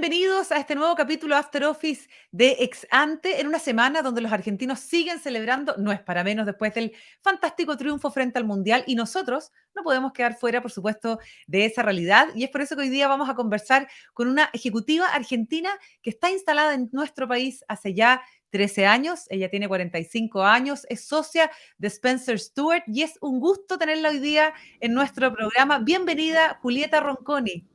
bienvenidos a este nuevo capítulo After Office de Ex Ante, en una semana donde los argentinos siguen celebrando, no es para menos, después del fantástico triunfo frente al Mundial, y nosotros no podemos quedar fuera, por supuesto, de esa realidad, y es por eso que hoy día vamos a conversar con una ejecutiva argentina que está instalada en nuestro país hace ya 13 años, ella tiene 45 años, es socia de Spencer Stuart, y es un gusto tenerla hoy día en nuestro programa. Bienvenida, Julieta Ronconi.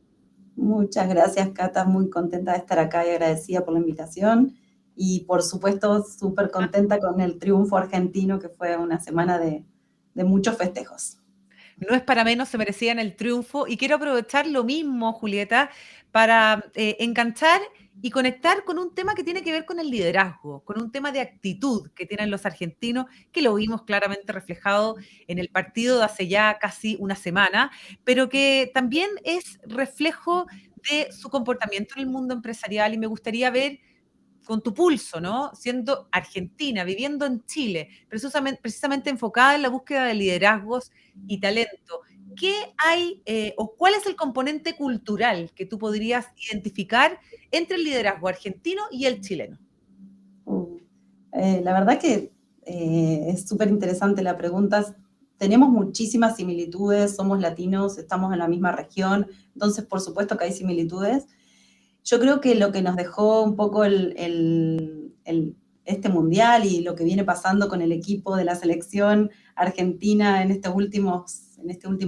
Muchas gracias, Cata, muy contenta de estar acá y agradecida por la invitación. Y por supuesto, súper contenta con el triunfo argentino, que fue una semana de muchos festejos. No es para menos, se merecían el triunfo. Y quiero aprovechar lo mismo, Julieta, para enganchar y conectar con un tema que tiene que ver con el liderazgo, con un tema de actitud que tienen los argentinos, que lo vimos claramente reflejado en el partido de hace ya casi una semana, pero que también es reflejo de su comportamiento en el mundo empresarial. Y me gustaría ver con tu pulso, ¿no? Siendo argentina, viviendo en Chile, precisamente enfocada en la búsqueda de liderazgos y talento. ¿Qué hay o cuál es el componente cultural que tú podrías identificar entre el liderazgo argentino y el chileno? La verdad que es súper interesante la pregunta. Tenemos muchísimas similitudes, somos latinos, estamos en la misma región, entonces por supuesto que hay similitudes. Yo creo que lo que nos dejó un poco este mundial y lo que viene pasando con el equipo de la selección argentina en este último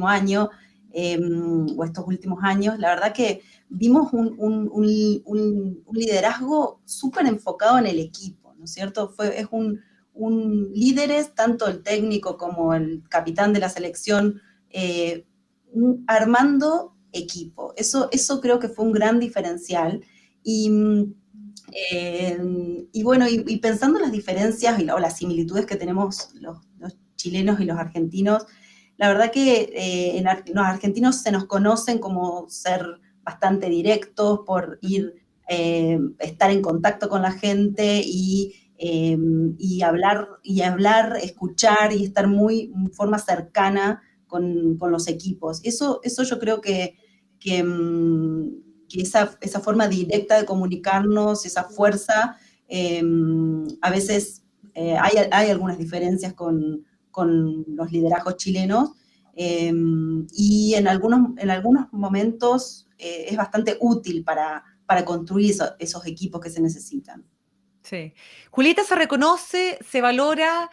año, o estos últimos años, la verdad que vimos un liderazgo súper enfocado en el equipo, ¿no es cierto? Es un líderes, tanto el técnico como el capitán de la selección, armando equipo. Eso creo que fue un gran diferencial. Y bueno, y pensando en las diferencias o las similitudes que tenemos los chilenos y los argentinos, la verdad que los argentinos se nos conocen como ser bastante directos, por estar en contacto con la gente y hablar, escuchar y estar muy en forma cercana con los equipos. Eso yo creo que esa forma directa de comunicarnos, esa fuerza, a veces hay algunas diferencias con los liderazgos chilenos, y en algunos momentos es bastante útil para construir esos equipos que se necesitan. Sí. Julieta, se reconoce, se valora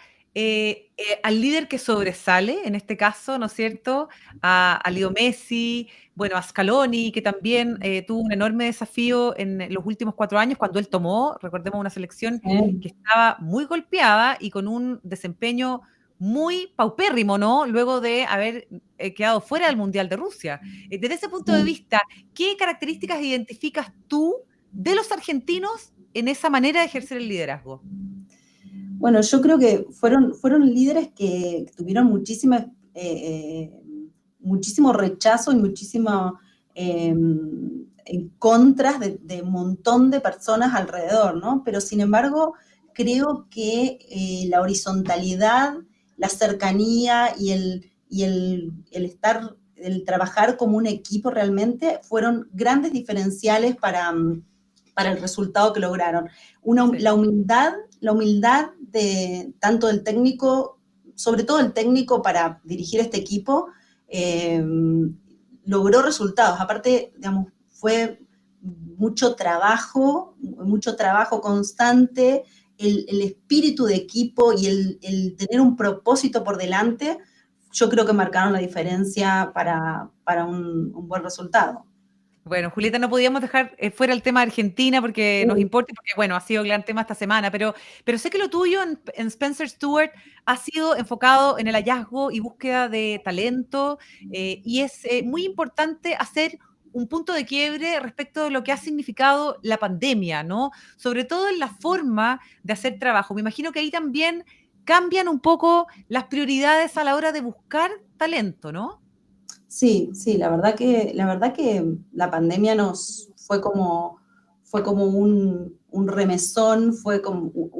al líder que sobresale, en este caso, ¿no es cierto? A Leo Messi, bueno, a Scaloni, que también tuvo un enorme desafío en los últimos 4 años, cuando él tomó, recordemos, una selección que estaba muy golpeada y con un desempeño muy paupérrimo, ¿no? Luego de haber quedado fuera del Mundial de Rusia. Desde ese punto de vista, ¿qué características identificas tú de los argentinos en esa manera de ejercer el liderazgo? Bueno, yo creo que fueron líderes que tuvieron muchísimo rechazo y muchísimo en contras de un montón de personas alrededor, ¿no? Pero sin embargo, creo que la horizontalidad, la cercanía y el trabajar como un equipo realmente fueron grandes diferenciales para el resultado que lograron. Sí. La humildad de tanto del técnico, sobre todo el técnico para dirigir este equipo, logró resultados. Aparte, digamos, fue mucho trabajo constante, el espíritu de equipo y el tener un propósito por delante, yo creo que marcaron la diferencia para un buen resultado. Bueno, Julieta, no podíamos dejar fuera el tema de Argentina porque nos importa, porque bueno, ha sido el gran tema esta semana, pero sé que lo tuyo en Spencer Stuart ha sido enfocado en el hallazgo y búsqueda de talento, y es muy importante hacer un punto de quiebre respecto de lo que ha significado la pandemia, ¿no? Sobre todo en la forma de hacer trabajo. Me imagino que ahí también cambian un poco las prioridades a la hora de buscar talento, ¿no? Sí, la verdad que la pandemia fue como un remesón,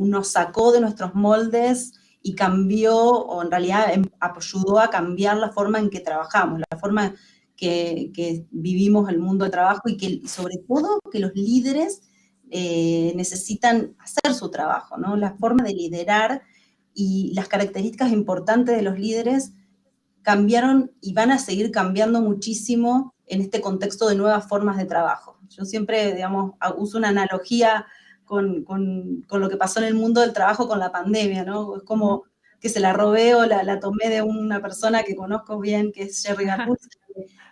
nos sacó de nuestros moldes y cambió, o en realidad ayudó a cambiar la forma en que trabajamos, la forma que vivimos el mundo del trabajo y que sobre todo que los líderes necesitan hacer su trabajo, ¿no? La forma de liderar y las características importantes de los líderes cambiaron y van a seguir cambiando muchísimo en este contexto de nuevas formas de trabajo. Yo siempre, digamos, uso una analogía con lo que pasó en el mundo del trabajo con la pandemia, ¿no? Es como que se la robé o la tomé de una persona que conozco bien, que es Jerry Garpuls.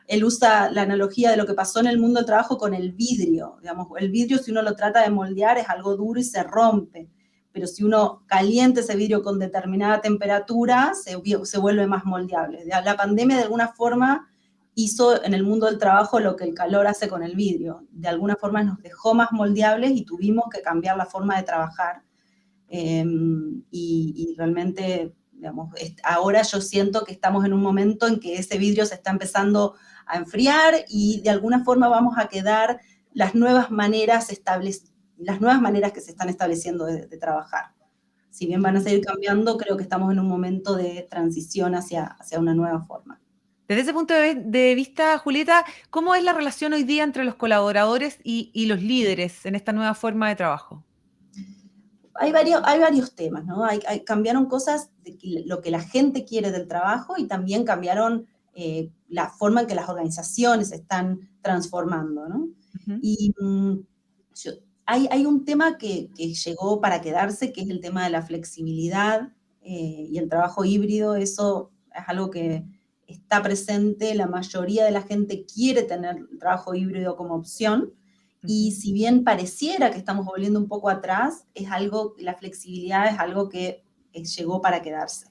Él usa la analogía de lo que pasó en el mundo del trabajo con el vidrio. Digamos, el vidrio, si uno lo trata de moldear, es algo duro y se rompe. Pero si uno calienta ese vidrio con determinada temperatura, se vuelve más moldeable. La pandemia, de alguna forma, hizo en el mundo del trabajo lo que el calor hace con el vidrio. De alguna forma nos dejó más moldeables y tuvimos que cambiar la forma de trabajar. Y realmente, digamos, ahora yo siento que estamos en un momento en que ese vidrio se está empezando a enfriar y de alguna forma vamos a quedar las nuevas maneras que se están estableciendo de trabajar. Si bien van a seguir cambiando, creo que estamos en un momento de transición hacia una nueva forma. Desde ese punto de vista, Julieta, ¿cómo es la relación hoy día entre los colaboradores y los líderes en esta nueva forma de trabajo? Hay varios temas, ¿no? Cambiaron cosas de lo que la gente quiere del trabajo y también cambiaron la forma en que las organizaciones se están transformando, ¿no? Ujú. Y hay un tema que llegó para quedarse, que es el tema de la flexibilidad y el trabajo híbrido. Eso es algo que está presente, la mayoría de la gente quiere tener el trabajo híbrido como opción. Y si bien pareciera que estamos volviendo un poco atrás, la flexibilidad es algo que llegó para quedarse.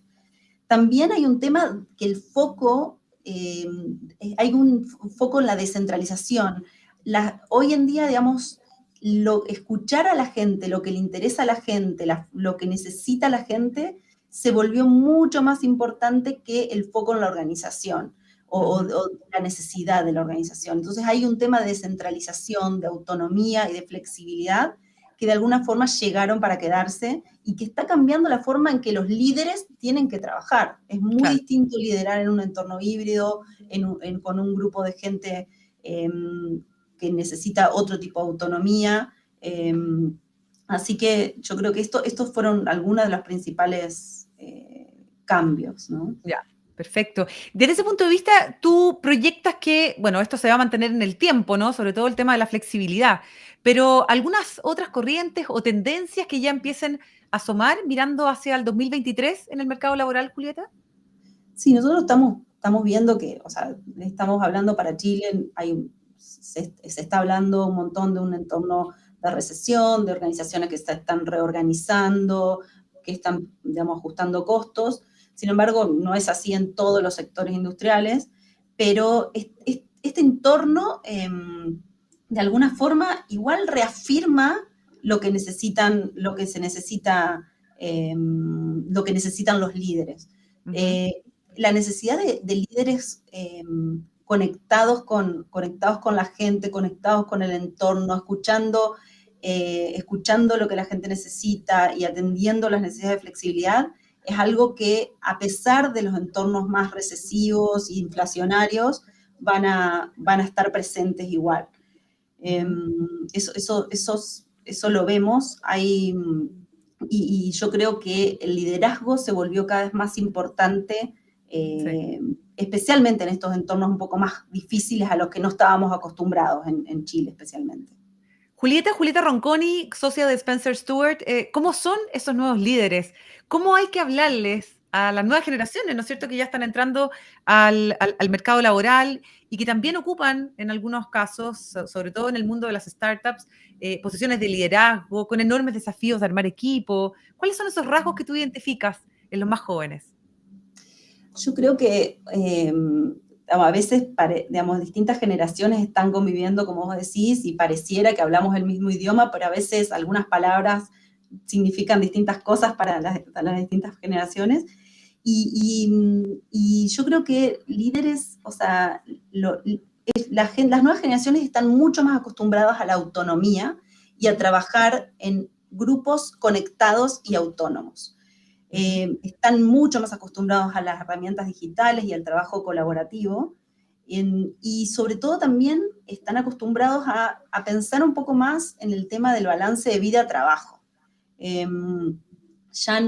También hay un tema que el foco, hay un foco en la descentralización. Hoy en día, digamos, escuchar a la gente, lo que le interesa a la gente, lo que necesita la gente, se volvió mucho más importante que el foco en la organización o la necesidad de la organización. Entonces hay un tema de descentralización, de autonomía y de flexibilidad que de alguna forma llegaron para quedarse y que está cambiando la forma en que los líderes tienen que trabajar. Es muy Claro. distinto liderar en un entorno híbrido, con un grupo de gente que necesita otro tipo de autonomía. Así que yo creo que estos fueron algunos de los principales cambios, ¿no? Ya, perfecto. Desde ese punto de vista, tú proyectas que, bueno, esto se va a mantener en el tiempo, ¿no? Sobre todo el tema de la flexibilidad, pero algunas otras corrientes o tendencias que ya empiecen a asomar mirando hacia el 2023 en el mercado laboral, Julieta. Sí, nosotros estamos viendo que, o sea, estamos hablando para Chile, se está hablando un montón de un entorno de recesión, de organizaciones que se están reorganizando, que están, digamos, ajustando costos. Sin embargo, no es así en todos los sectores industriales, pero este entorno, de alguna forma, igual reafirma lo que necesitan, lo que se necesita, lo que necesitan los líderes. Ujú. La necesidad de líderes conectados con la gente, conectados con el entorno, escuchando lo que la gente necesita y atendiendo las necesidades de flexibilidad, es algo que, a pesar de los entornos más recesivos e inflacionarios, van a estar presentes igual. Eso lo vemos. Y yo creo que el liderazgo se volvió cada vez más importante, Sí. especialmente en estos entornos un poco más difíciles a los que no estábamos acostumbrados en Chile especialmente. Julieta Ronconi, socia de Spencer Stuart, ¿cómo son esos nuevos líderes? ¿Cómo hay que hablarles a las nuevas generaciones, ¿no es cierto?, que ya están entrando al mercado laboral y que también ocupan, en algunos casos, sobre todo en el mundo de las startups, posiciones de liderazgo, con enormes desafíos de armar equipo. ¿Cuáles son esos rasgos que tú identificas en los más jóvenes? Yo creo que a veces, digamos, distintas generaciones están conviviendo, como vos decís, y pareciera que hablamos el mismo idioma, pero a veces algunas palabras significan distintas cosas para las distintas generaciones. Y yo creo que líderes, o sea, las nuevas generaciones están mucho más acostumbradas a la autonomía y a trabajar en grupos conectados y autónomos. Están mucho más acostumbrados a las herramientas digitales y al trabajo colaborativo. Y sobre todo también están acostumbrados a pensar un poco más en el tema del balance de vida-trabajo. Ya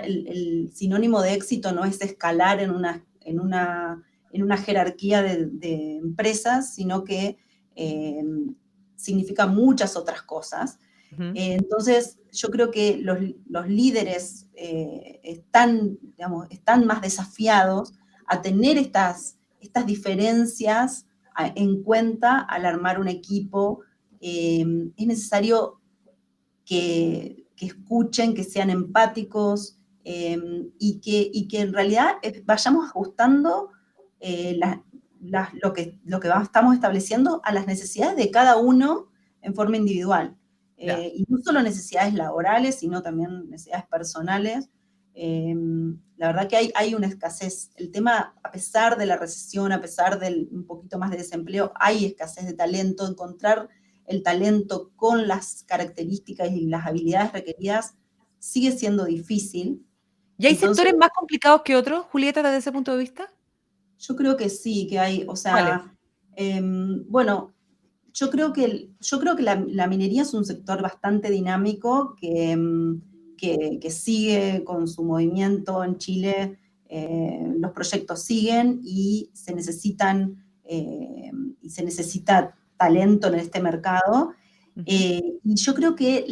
el sinónimo de éxito no es escalar en una jerarquía de empresas, sino que significa muchas otras cosas. Ujú. Entonces, yo creo que los líderes están más desafiados a tener estas diferencias en cuenta al armar un equipo. Es necesario que escuchen, que sean empáticos, y que en realidad vayamos ajustando lo que estamos estableciendo a las necesidades de cada uno en forma individual. Ya. Y no solo necesidades laborales, sino también necesidades personales. La verdad que hay una escasez. El tema, a pesar de la recesión, a pesar del un poquito más de desempleo, hay escasez de talento. Encontrar el talento con las características y las habilidades requeridas sigue siendo difícil. ¿Y hay Entonces, sectores más complicados que otros, Julieta, desde ese punto de vista? yo creo que sí, que hay, o ¿Cuáles? sea, bueno, yo creo que la minería es un sector bastante dinámico que sigue con su movimiento en Chile. Los proyectos siguen y se necesita talento en este mercado. Ujú. Y yo creo que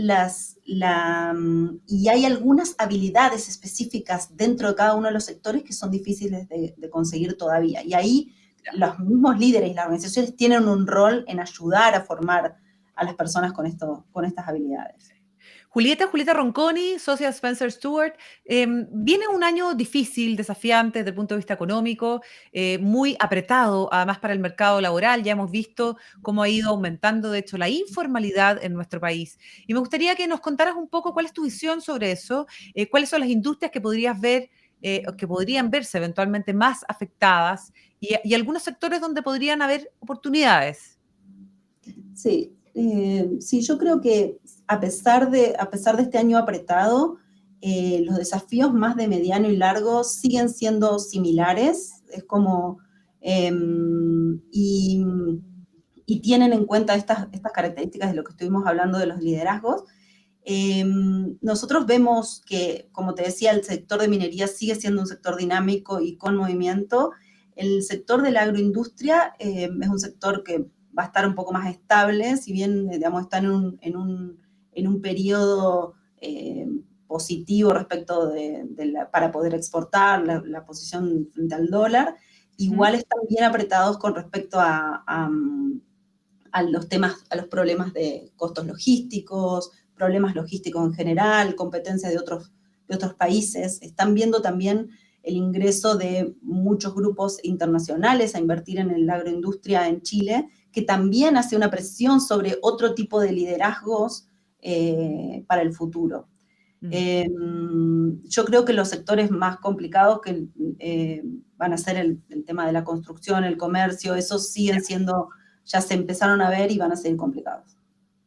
y hay algunas habilidades específicas dentro de cada uno de los sectores que son difíciles de conseguir todavía. Y ahí Ya. los mismos líderes y las organizaciones tienen un rol en ayudar a formar a las personas con estas habilidades. Julieta Ronconi, socia de Spencer Stuart. Viene un año difícil, desafiante desde el punto de vista económico, muy apretado, además para el mercado laboral. Ya hemos visto cómo ha ido aumentando, de hecho, la informalidad en nuestro país. Y me gustaría que nos contaras un poco cuál es tu visión sobre eso, cuáles son las industrias que podrías ver, o que podrían verse eventualmente más afectadas y algunos sectores donde podrían haber oportunidades. Sí, sí, yo creo que a pesar de este año apretado, los desafíos más de mediano y largo siguen siendo similares. Es como, y, y tienen en cuenta estas características de lo que estuvimos hablando de los liderazgos. Nosotros vemos que, como te decía, el sector de minería sigue siendo un sector dinámico y con movimiento. El sector de la agroindustria es un sector que va a estar un poco más estable, si bien, digamos, está en un periodo positivo respecto para poder exportar, la posición frente al dólar. Ujú. Igual están bien apretados con respecto a los problemas de costos logísticos, problemas logísticos en general, competencia de otros países. Están viendo también el ingreso de muchos grupos internacionales a invertir en la agroindustria en Chile, que también hace una presión sobre otro tipo de liderazgos para el futuro. Mm. Yo creo que los sectores más complicados van a ser el tema de la construcción, el comercio, esos siguen siendo, ya se empezaron a ver y van a ser complicados.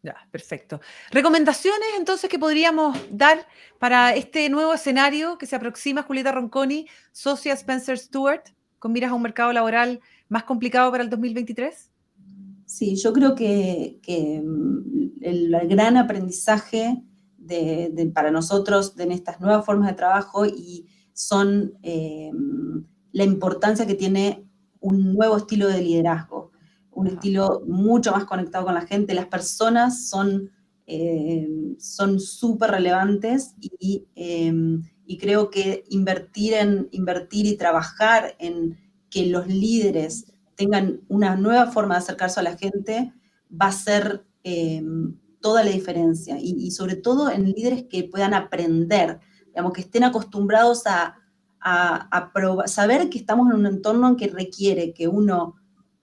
Ya, perfecto. Recomendaciones entonces que podríamos dar para este nuevo escenario que se aproxima, Julieta Ronconi, socia Spencer Stuart, con miras a un mercado laboral más complicado para el 2023. Sí, yo creo que el gran aprendizaje para nosotros en estas nuevas formas de trabajo y son la importancia que tiene un nuevo estilo de liderazgo, un Ajá. estilo mucho más conectado con la gente. Las personas son súper relevantes y creo que invertir y trabajar en que los líderes tengan una nueva forma de acercarse a la gente, va a ser toda la diferencia. Y sobre todo en líderes que puedan aprender, digamos, que estén acostumbrados a saber que estamos en un entorno en que requiere que uno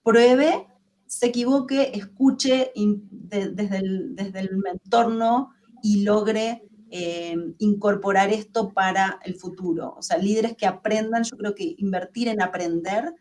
pruebe, se equivoque, escuche desde el entorno y logre incorporar esto para el futuro. O sea, líderes que aprendan, yo creo que invertir en aprender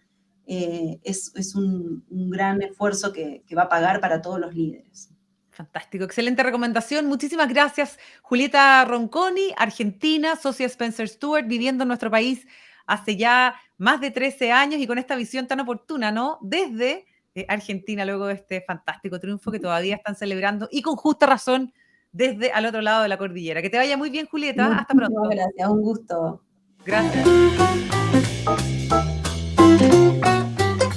es un gran esfuerzo que va a pagar para todos los líderes. Fantástico, excelente recomendación. Muchísimas gracias, Julieta Ronconi, argentina, socia Spencer Stuart, viviendo en nuestro país hace ya más de 13 años y con esta visión tan oportuna, ¿no? Desde Argentina, luego de este fantástico triunfo que todavía están celebrando y con justa razón desde al otro lado de la cordillera. Que te vaya muy bien, Julieta. Hasta Muchísimas pronto. gracias, un gusto. Gracias.